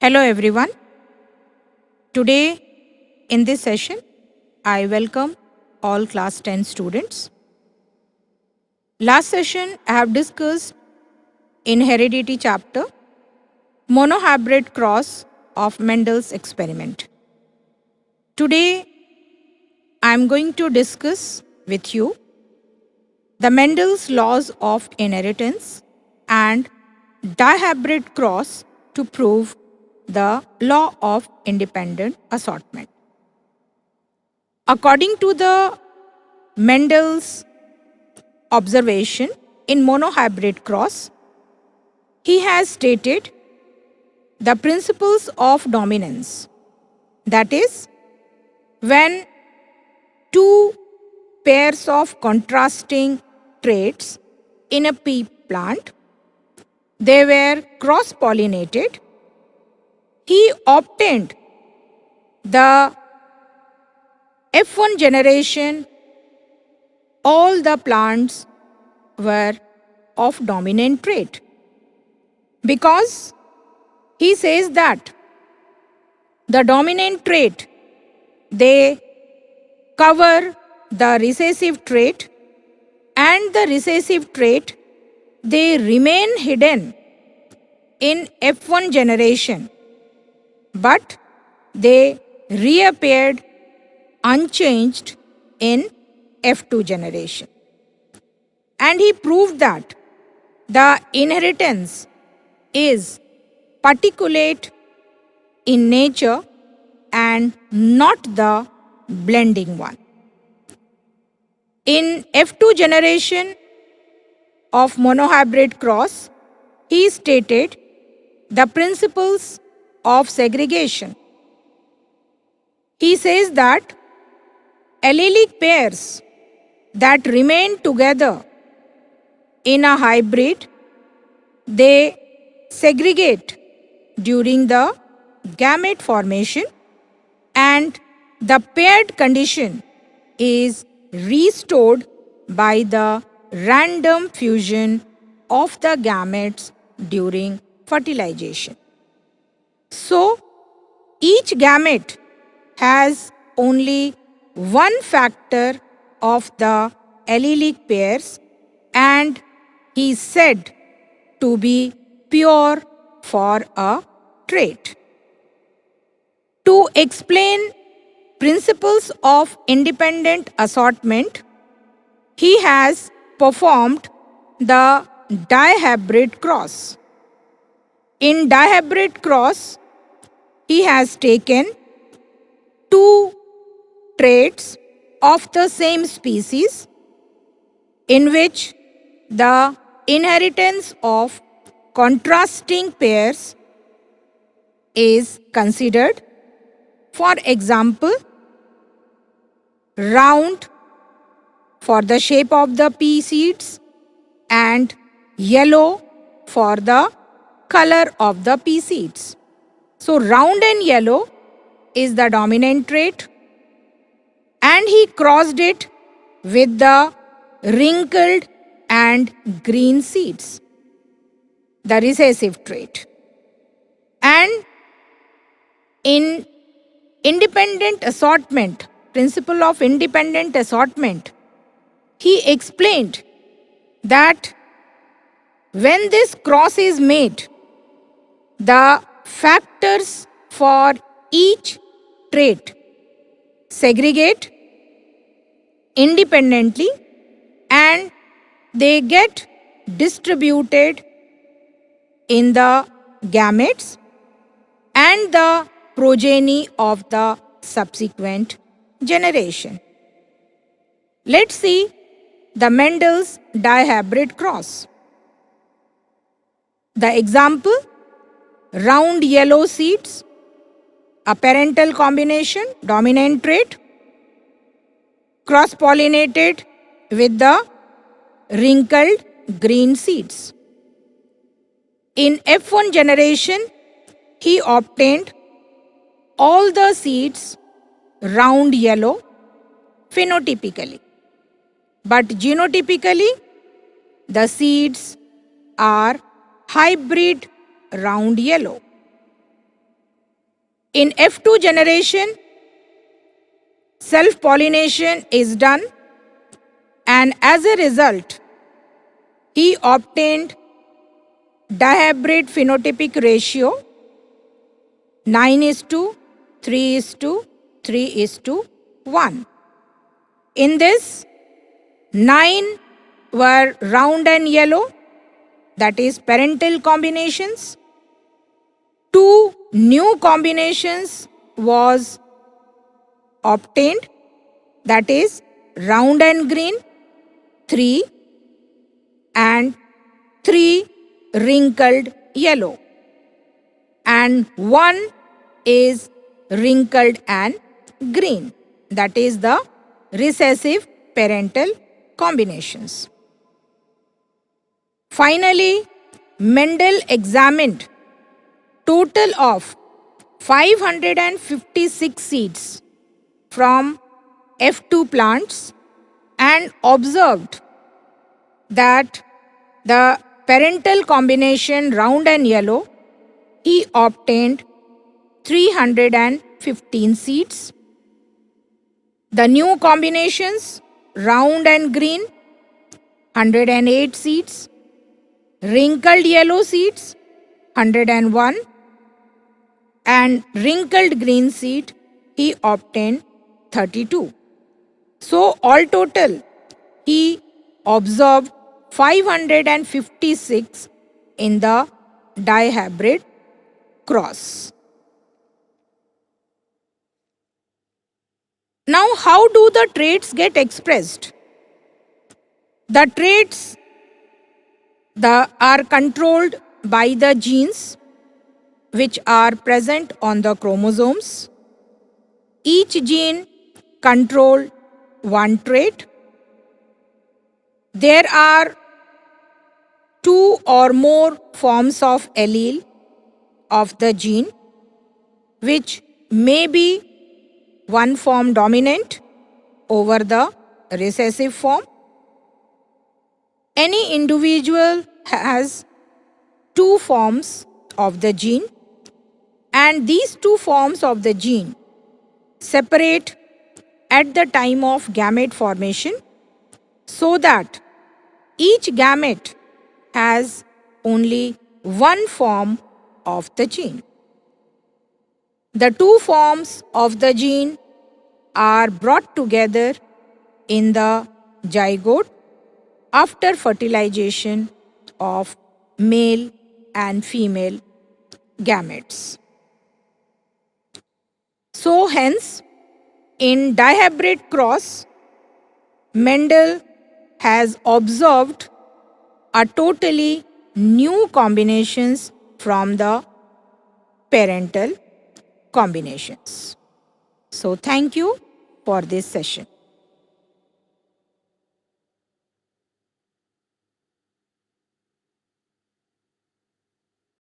Hello everyone. Today in this session, I welcome all class 10 students. Last session, I have discussed in heredity chapter monohybrid cross of Mendel's experiment. Today, I am going to discuss with you the Mendel's laws of inheritance and dihybrid cross to prove the law of independent assortment. According to the Mendel's observation in monohybrid cross, he has stated the principles of dominance. That is, when two pairs of contrasting traits in a pea plant, they were cross-pollinated, he obtained the F1 generation. All the plants were of dominant trait, because he says that the dominant trait, they cover the recessive trait, and the recessive trait, they remain hidden in F1 generation, but they reappeared unchanged in F2 generation. And he proved that the inheritance is particulate in nature and not the blending one. In F2 generation of monohybrid cross, he stated the principles of segregation. He says that allelic pairs that remain together in a hybrid, they segregate during the gamete formation, and the paired condition is restored by the random fusion of the gametes during fertilization. So, each gamete has only one factor of the allelic pairs and is said to be pure for a trait. To explain principles of independent assortment, he has performed the dihybrid cross. In dihybrid cross, he has taken two traits of the same species in which the inheritance of contrasting pairs is considered. For example, round for the shape of the pea seeds and yellow for the color of the pea seeds. So, round and yellow is the dominant trait, and he crossed it with the wrinkled and green seeds, the recessive trait. And in independent assortment, principle of independent assortment, he explained that when this cross is made, the factors for each trait segregate independently and they get distributed in the gametes and the progeny of the subsequent generation. Let's see the Mendel's dihybrid cross. The example, round yellow seeds, a parental combination, dominant trait, cross-pollinated with the wrinkled green seeds. In F1 generation, he obtained all the seeds round yellow phenotypically, but genotypically the seeds are hybrid round yellow. In F2 generation, self-pollination is done, and as a result, he obtained dihybrid phenotypic ratio 9:3:3:1. In this, 9 were round and yellow, that is parental combinations. 2 new combinations was obtained, that is round and green 3 and 3 wrinkled yellow, and 1 is wrinkled and green, that is the recessive parental combinations. Finally, Mendel examined total of 556 seeds from F2 plants and observed that the parental combination round and yellow, he obtained 315 seeds. The new combinations round and green, 108 seeds. Wrinkled yellow seeds, 101. And wrinkled green seed, he obtained 32. So all total, he observed 556 in the dihybrid cross. Now, how do the traits get expressed? The traits are controlled by the genes which are present on the chromosomes. Each gene controls one trait. There are 2 or more forms of allele of the gene, which may be one form dominant over the recessive form. Any individual has 2 forms of the gene, and these 2 forms of the gene separate at the time of gamete formation, so that each gamete has only one form of the gene. The 2 forms of the gene are brought together in the zygote after fertilization of male and female gametes. So hence, in dihybrid cross, Mendel has observed a totally new combinations from the parental combinations. So thank you for this session.